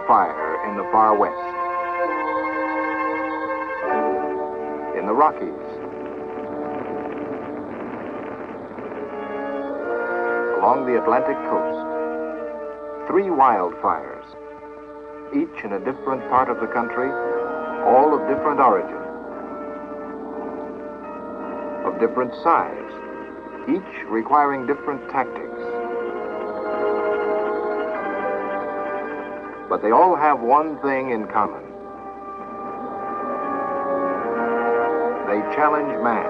wildfire in the far west. In the Rockies. Along the Atlantic coast. 3 wildfires, each in a different part of the country, all of different origin, of different size, each requiring different tactics. But they all have one thing in common. They challenge man.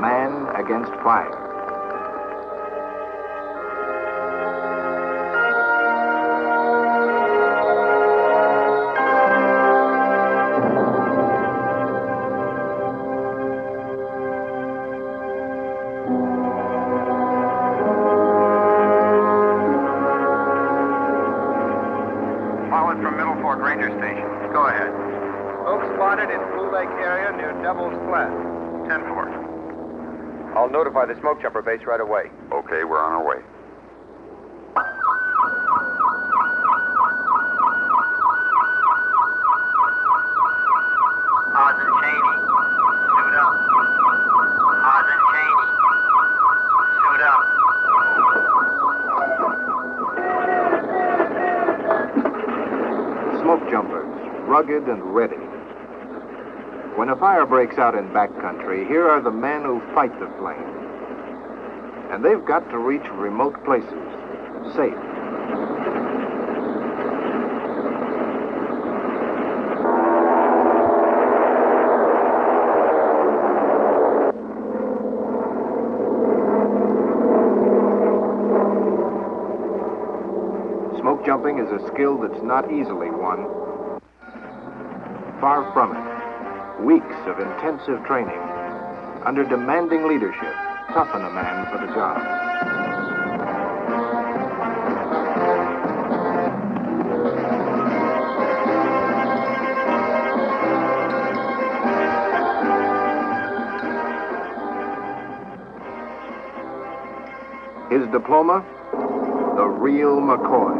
Man against fire. Ranger Station. Go ahead. Smoke spotted in Blue Lake area near Devil's Flat. 10-4. I'll notify the smoke jumper base right away. Okay, we're on our way. Oz and Cheney. Suit up. Oz and Cheney. Suit up. Smoke jumpers, rugged and ready. When a fire breaks out in backcountry, here are the men who fight the flame. And they've got to reach remote places, safe. Smoke jumping is a skill that's not easily won. Far from it. Weeks of intensive training, under demanding leadership, toughen a man for the job. His diploma? The real McCoy.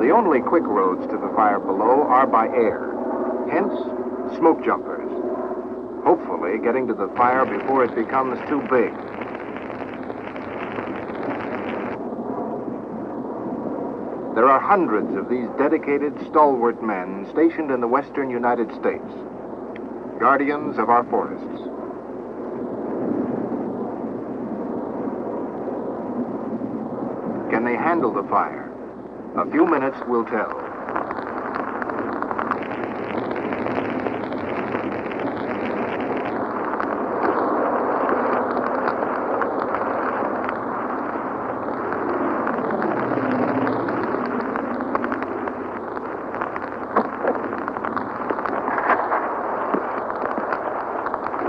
The only quick roads to the fire below are by air. Hence, smoke jumpers. Hopefully, getting to the fire before it becomes too big. There are hundreds of these dedicated, stalwart men stationed in the western United States, guardians of our forests. Can they handle the fire? A few minutes will tell.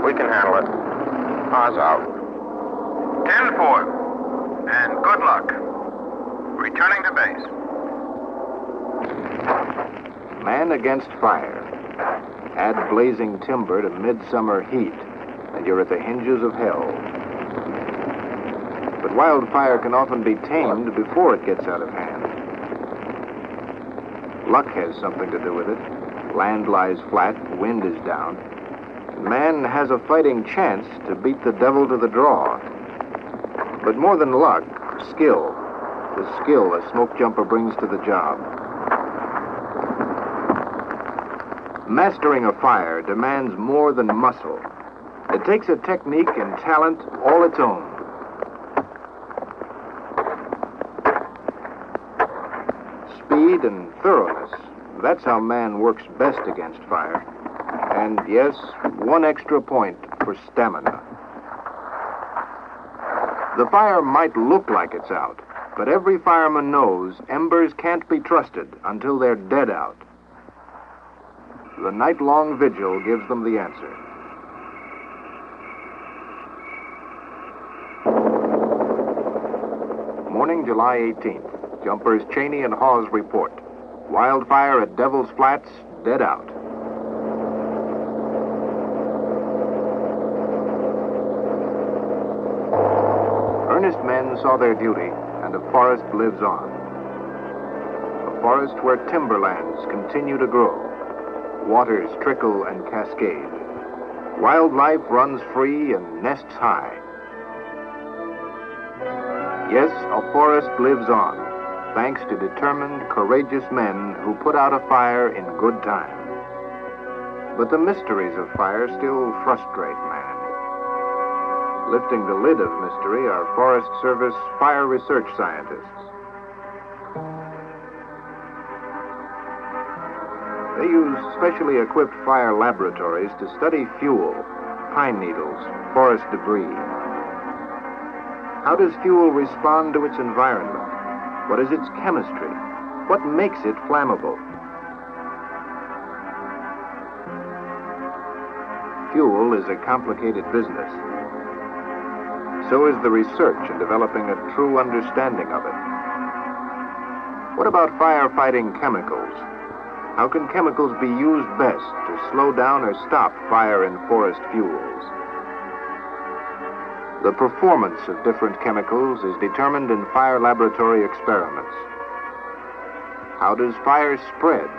We can handle it. Oz out. 10-4. And good luck. Returning to base. Man against fire. Add blazing timber to midsummer heat, and you're at the hinges of hell. But wildfire can often be tamed before it gets out of hand. Luck has something to do with it. Land lies flat, wind is down. Man has a fighting chance to beat the devil to the draw. But more than luck, skill. The skill a smoke jumper brings to the job. Mastering a fire demands more than muscle. It takes a technique and talent all its own. Speed and thoroughness. That's how man works best against fire. And yes, one extra point for stamina. The fire might look like it's out, but every fireman knows embers can't be trusted until they're dead out. The night-long vigil gives them the answer. Morning, July 18th. Jumpers Cheney and Hawes report. Wildfire at Devil's Flats, dead out. men saw their duty, and a forest lives on. A forest where timberlands continue to grow, waters trickle and cascade. Wildlife runs free and nests high. Yes, a forest lives on, thanks to determined, courageous men who put out a fire in good time. But the mysteries of fire still frustrate man. Lifting the lid of mystery are Forest Service fire research scientists. They use specially equipped fire laboratories to study fuel, pine needles, forest debris. How does fuel respond to its environment? What is its chemistry? What makes it flammable? Fuel is a complicated business. So is the research in developing a true understanding of it. What about firefighting chemicals? How can chemicals be used best to slow down or stop fire in forest fuels? The performance of different chemicals is determined in fire laboratory experiments. How does fire spread?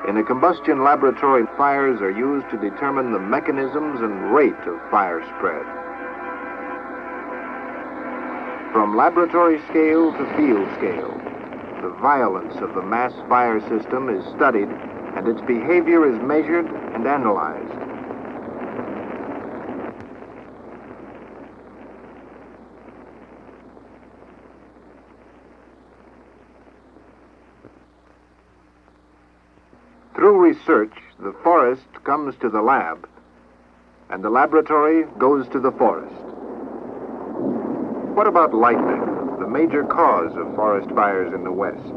In a combustion laboratory, fires are used to determine the mechanisms and rate of fire spread. From laboratory scale to field scale, the violence of the mass fire system is studied and its behavior is measured and analyzed. Through research, the forest comes to the lab, and the laboratory goes to the forest. What about lightning, the major cause of forest fires in the West?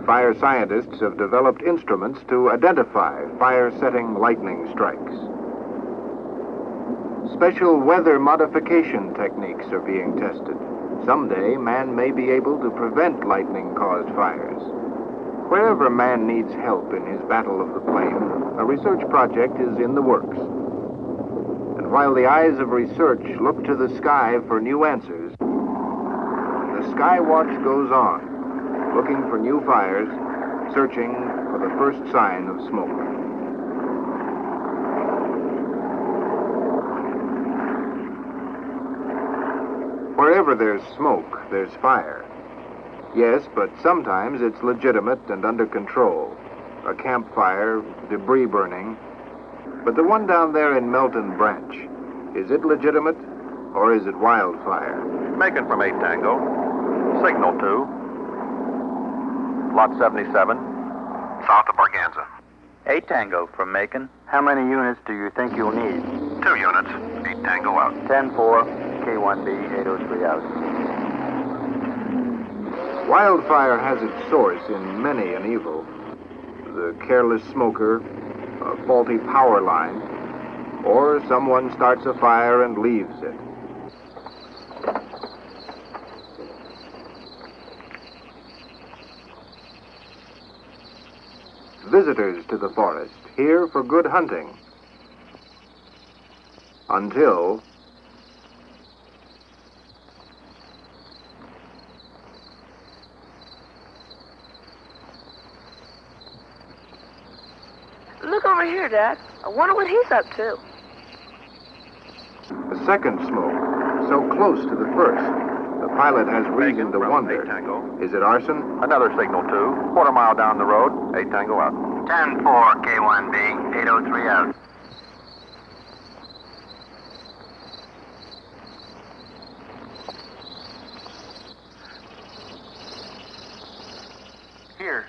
Fire scientists have developed instruments to identify fire-setting lightning strikes. Special weather modification techniques are being tested. Someday, man may be able to prevent lightning-caused fires. Wherever man needs help in his battle of the flame, a research project is in the works. And while the eyes of research look to the sky for new answers, the Sky Watch goes on, looking for new fires, searching for the first sign of smoke. Wherever there's smoke, there's fire. Yes, but sometimes it's legitimate and under control. A campfire, debris burning. But the one down there in Melton Branch, is it legitimate or is it wildfire? Macon from 8 Tango. Signal 2. Lot 77. South of Barganza. 8 Tango from Macon. How many units do you think you'll need? 2 units. 8 Tango out. 10-4, K1B, 803 out. Wildfire has its source in many an evil. The careless smoker, a faulty power line, or someone starts a fire and leaves it. Visitors to the forest, here for good hunting. Until Look over here, Dad. I wonder what he's up to. the second smoke, so close to the first. The pilot has reason to wonder. 8 Tango. Is it arson? Another signal 2. Quarter mile down the road. 8 Tango out. 10-4, K1B, 803 out. Here.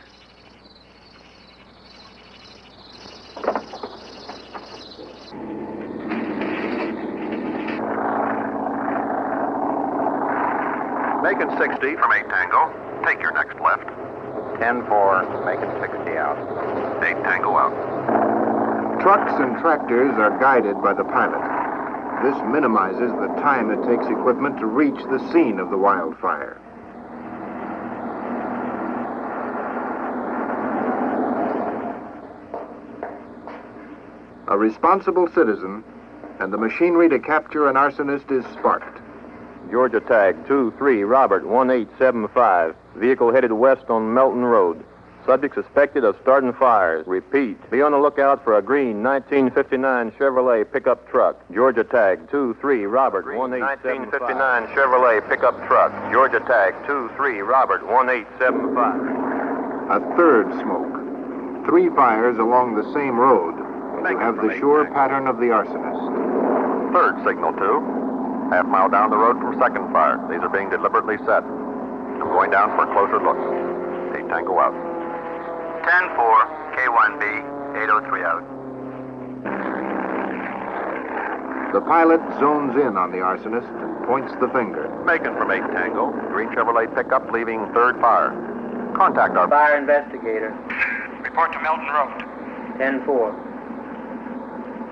Macon 60 from 8 Tango. Take your next left. 10-4, Macon 60 out. 8 Tango out. Trucks and tractors are guided by the pilot. This minimizes the time it takes equipment to reach the scene of the wildfire. A responsible citizen and the machinery to capture an arsonist is sparked. Georgia tag 23 Robert 1875. Vehicle headed west on Melton Road. Subject suspected of starting fires. Repeat. Be on the lookout for a green 1959 Chevrolet pickup truck. Georgia tag 23 Robert 1875. 1959 Chevrolet pickup truck. Georgia tag 23 Robert 1875. A third smoke. 3 fires along the same road. You have the sure pattern of the arsonist. Third signal 2. Half-mile down the road from second fire. These are being deliberately set. I'm going down for a closer look. 8 Tango out. 10-4, K1B, 803 out. The pilot zones in on the arsonist and points the finger. Making from 8 Tango. Green Chevrolet pickup leaving third fire. Contact our Fire investigator. Report to Melton Road. 10-4.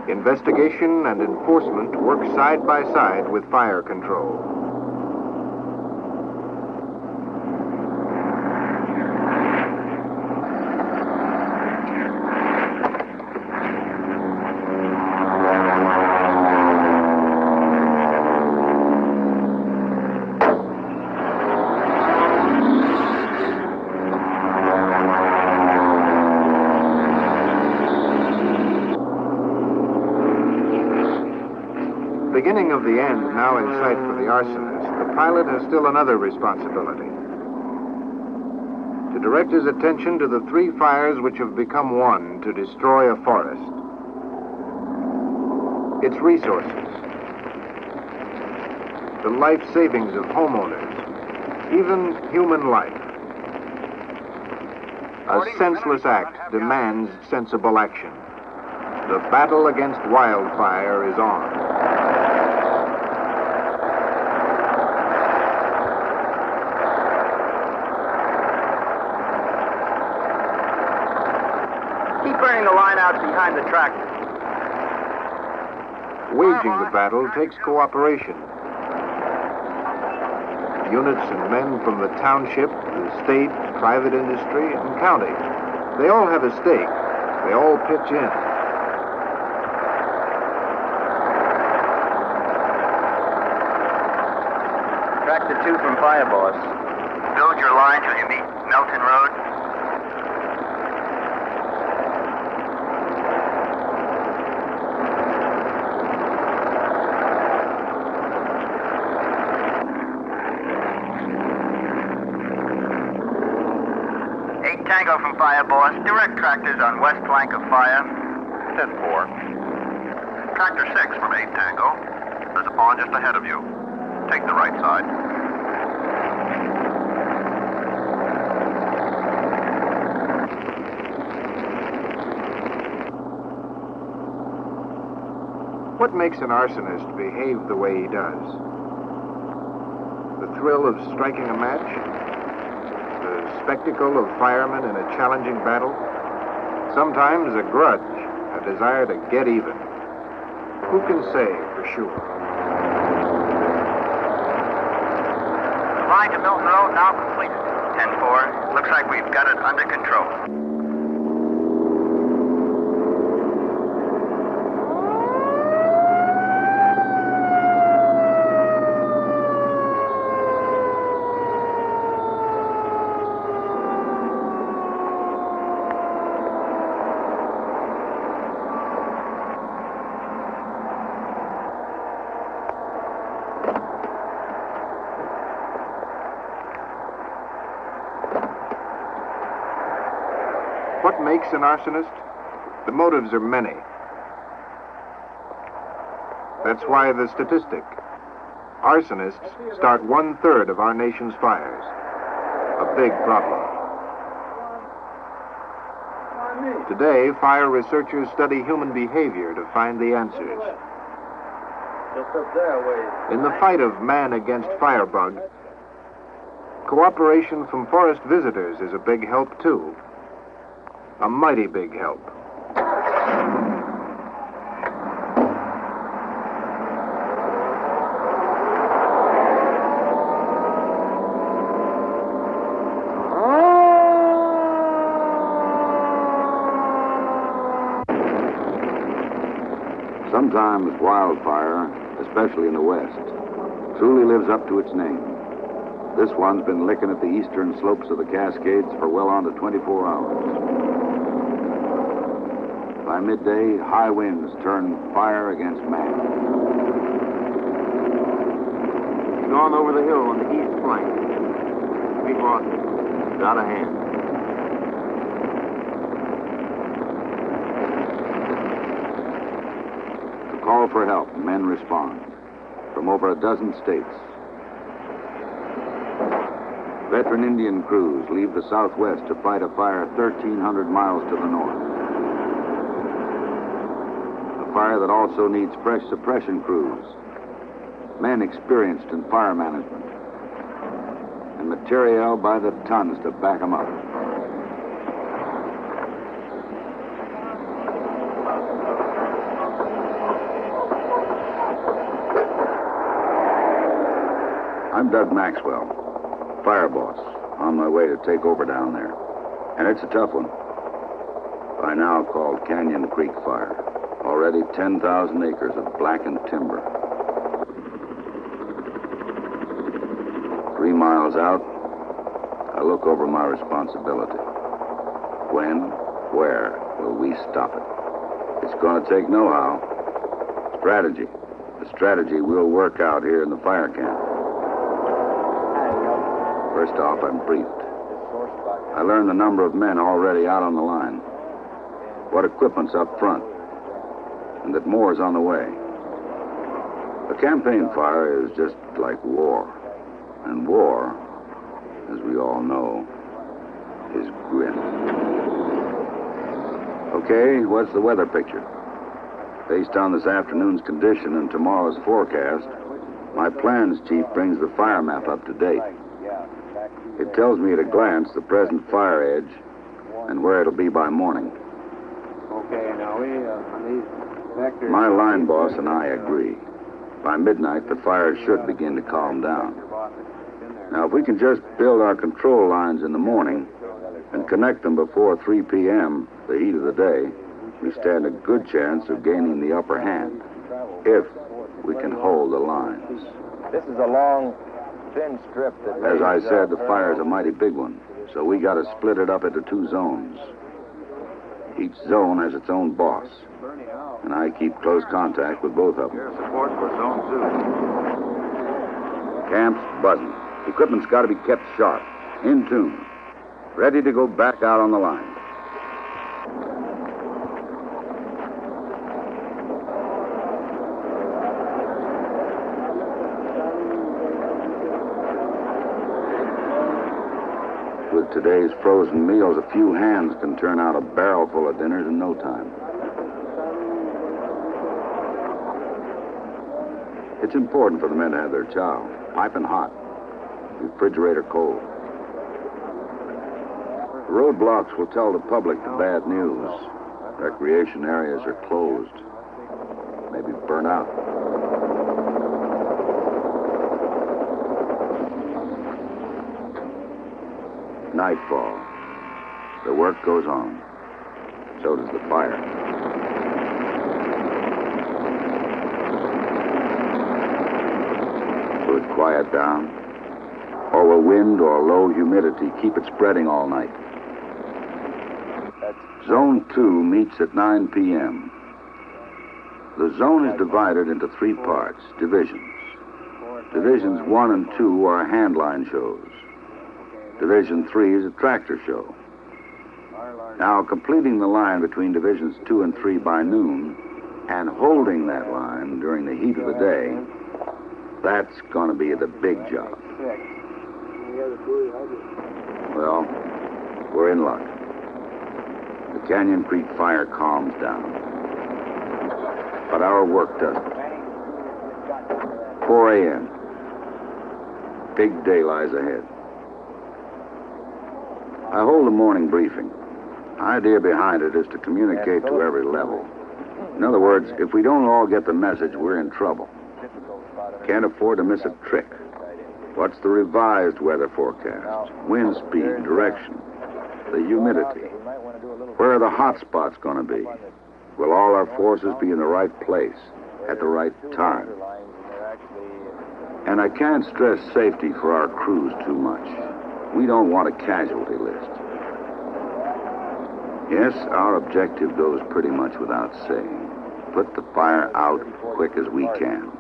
Investigation and enforcement work side by side with fire control. Beginning of the end now in sight for the arsonist, the pilot has still another responsibility. To direct his attention to the 3 fires which have become one to destroy a forest. Its resources, the life savings of homeowners, even human life. A senseless act demands sensible action. The battle against wildfire is on. Keep burning the line out behind the tractor. Waging the battle takes cooperation. Units and men from the township, the state, private industry, and county. They all have a stake. They all pitch in. Tractor 2 from Fire Boss. Build your line till you meet Melton Road. Tango from Fire Boss. Direct tractors on west flank of fire. 10-4. Tractor 6 from 8 Tango. There's a pond just ahead of you. Take the right side. What makes an arsonist behave the way he does? The thrill of striking a match? The spectacle of firemen in a challenging battle? Sometimes a grudge, a desire to get even. Who can say for sure? Line to Milton Road now completed. 10-4. Looks like we've got it under control. What makes an arsonist? The motives are many. That's why the statistic. Arsonists start 1/3 of our nation's fires. A big problem. Today, fire researchers study human behavior to find the answers. In the fight of man against firebug, cooperation from forest visitors is a big help, too. A mighty big help. Sometimes wildfire, especially in the West, truly lives up to its name. This one's been licking at the eastern slopes of the Cascades for well on to 24 hours. By midday, high winds turn fire against man. He's gone over the hill on the east flank. We've lost him. He's out of hand. To call for help, men respond from over a dozen states. Veteran Indian crews leave the southwest to fight a fire 1,300 miles to the north. A fire that also needs fresh suppression crews, men experienced in fire management, and materiel by the tons to back them up. I'm Doug Maxwell, fire boss, on my way to take over down there. And it's a tough one. By now called Canyon Creek Fire. Already 10,000 acres of blackened timber. 3 miles out, I look over my responsibility. When, where will we stop it? It's going to take know-how. Strategy. The strategy we'll work out here in the fire camp. First off, I'm briefed. I learned the number of men already out on the line, what equipment's up front, and that more is on the way. A campaign fire is just like war. And war, as we all know, is grim. Okay, what's the weather picture? Based on this afternoon's condition and tomorrow's forecast, my plans chief brings the fire map up to date. It tells me at a glance the present fire edge and where it'll be by morning. Okay, now My line boss and I agree. By midnight, the fire should begin to calm down. Now, if we can just build our control lines in the morning and connect them before 3 p.m., the heat of the day, we stand a good chance of gaining the upper hand, if we can hold the lines. This is a long, thin strip that... As I said, the fire's a mighty big one, so we got to split it up into 2 zones. Each zone has its own boss, and I keep close contact with both of them. Here's support for Zone 2. Camp's buzzing. Equipment's got to be kept sharp, in tune, ready to go back out on the line. With today's frozen meals, a few hands can turn out a barrel full of dinners in no time. It's important for the men to have their chow, piping hot, refrigerator cold. The roadblocks will tell the public the bad news. Recreation areas are closed, maybe burnt out. Nightfall. The work goes on. So does the fire. Will it quiet down? Or will wind or low humidity keep it spreading all night? Zone 2 meets at 9 p.m. The zone is divided into 3 parts, divisions. Divisions 1 and 2 are handline shows. Division 3 is a tractor show. Now, completing the line between Divisions 2 and 3 by noon and holding that line during the heat of the day, that's going to be the big job. Well, we're in luck. The Canyon Creek fire calms down. But our work doesn't. 4 a.m. Big day lies ahead. I hold a morning briefing. The idea behind it is to communicate to every level. In other words, if we don't all get the message, we're in trouble. Can't afford to miss a trick. What's the revised weather forecast? Wind speed, direction, the humidity. Where are the hot spots going to be? Will all our forces be in the right place at the right time? And I can't stress safety for our crews too much. We don't want a casualty list. Yes, our objective goes pretty much without saying. Put the fire out quick as we can.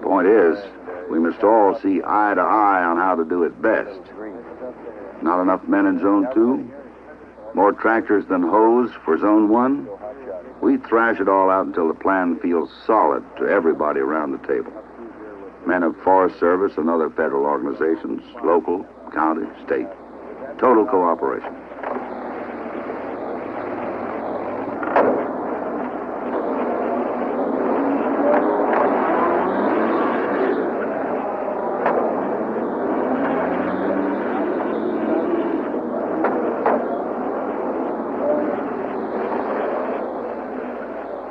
Point is, we must all see eye to eye on how to do it best. Not enough men in Zone 2? More tractors than hose for Zone 1? We thrash it all out until the plan feels solid to everybody around the table. Men of Forest Service and other federal organizations, local, county, state. Total cooperation.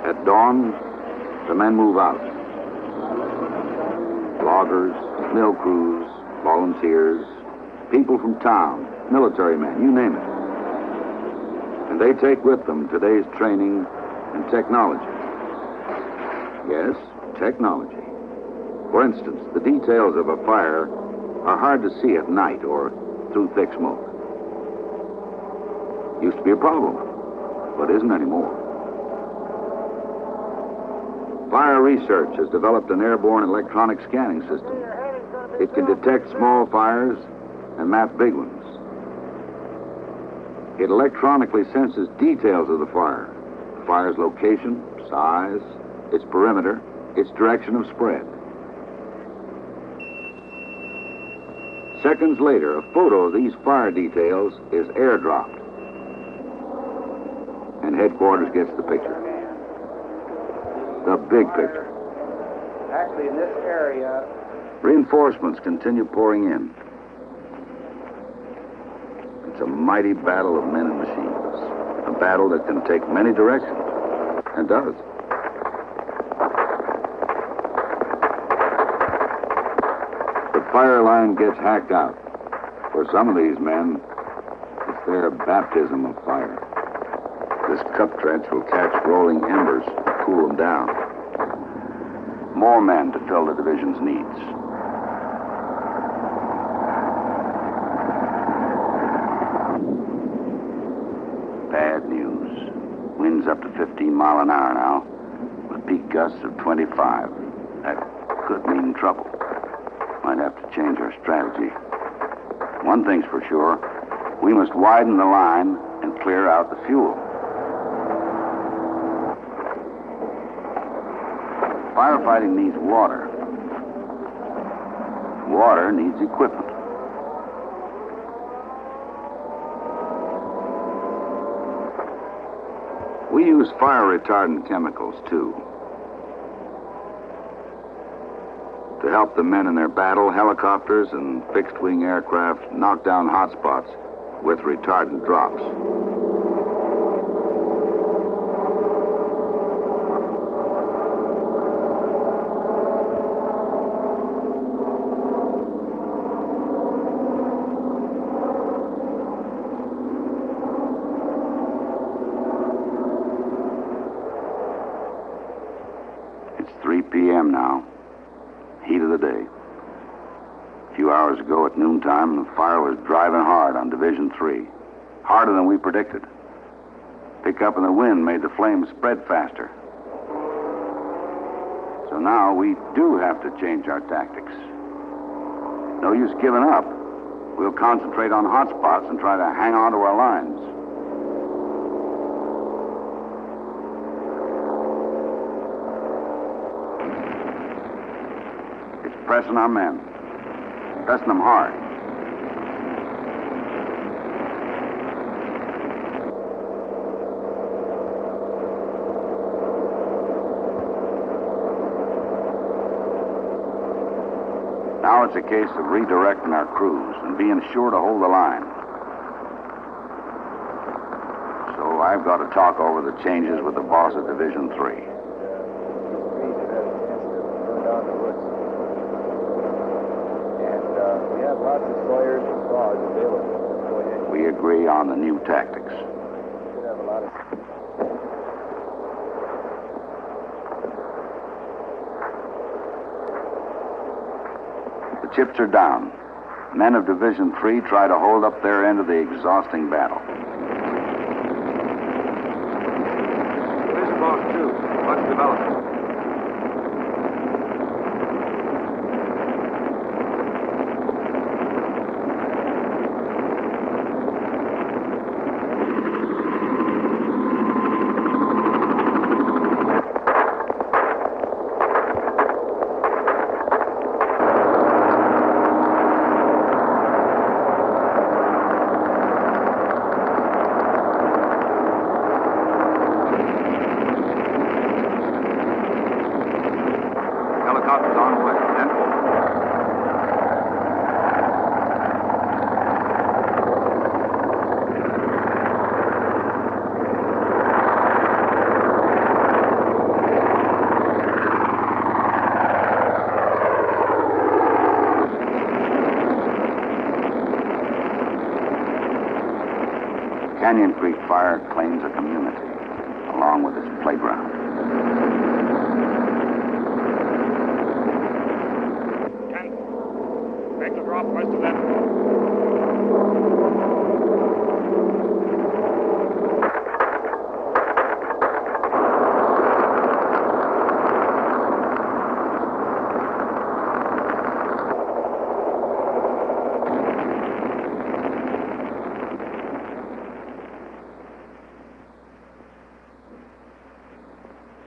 At dawn, the men move out. Loggers, mill crews, volunteers, people from town, military men, you name it. And they take with them today's training and technology. Yes, technology. For instance, the details of a fire are hard to see at night or through thick smoke. Used to be a problem, but isn't anymore. Fire research has developed an airborne electronic scanning system. It can detect small fires and map big ones. It electronically senses details of the fire's location, size, its perimeter, its direction of spread. Seconds later, a photo of these fire details is airdropped, and headquarters gets the picture. The big picture. Actually, in this area... Reinforcements continue pouring in. It's a mighty battle of men and machines. A battle that can take many directions, and does. The fire line gets hacked out. For some of these men, it's their baptism of fire. This cup trench will catch rolling embers and cool them down. More men to fill the division's needs. Bad news. Winds up to 15 miles an hour now, with peak gusts of 25. That could mean trouble. Might have to change our strategy. One thing's for sure, we must widen the line and clear out the fuel. Firefighting needs water. Water needs equipment. We use fire retardant chemicals, too. To help the men in their battle, helicopters and fixed-wing aircraft knock down hot spots with retardant drops. It's 3 p.m. now. Heat of the day. A few hours ago at noontime, the fire was driving hard on Division 3. Harder than we predicted. Pickup in the wind made the flames spread faster. So now we do have to change our tactics. No use giving up. We'll concentrate on hot spots and try to hang on to our lines. Pressing our men. Pressing them hard. Now it's a case of redirecting our crews and being sure to hold the line. So I've got to talk over the changes with the boss of Division 3. Lots of sawyers and saws available. We agree on the new tactics. Should have a lot of... chips are down. Men of Division 3 try to hold up their end of the exhausting battle. This boss, too. What's developing? Helicopters on way. 10-4. Canyon Creek fire claims a community, along with its playground. Make the drop west of that.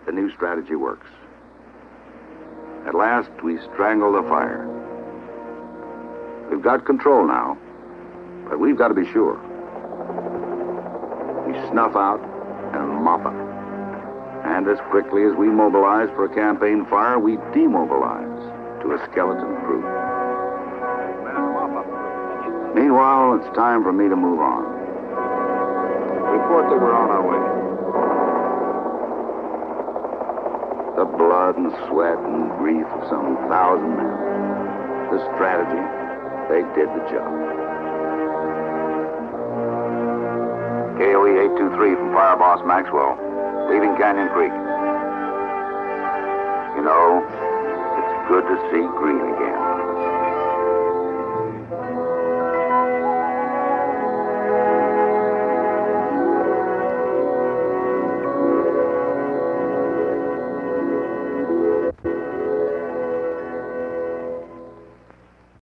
The new strategy works. At last, we strangle the fire. We've got control now, but we've got to be sure. We snuff out and mop up. And as quickly as we mobilize for a campaign fire, we demobilize to a skeleton crew. Meanwhile, it's time for me to move on. Report that we're on our way. The blood and sweat and grief of some 1,000 men. The strategy, they did the job. KOE 823 from Fire Boss Maxwell, leaving Canyon Creek. You know, it's good to see green again.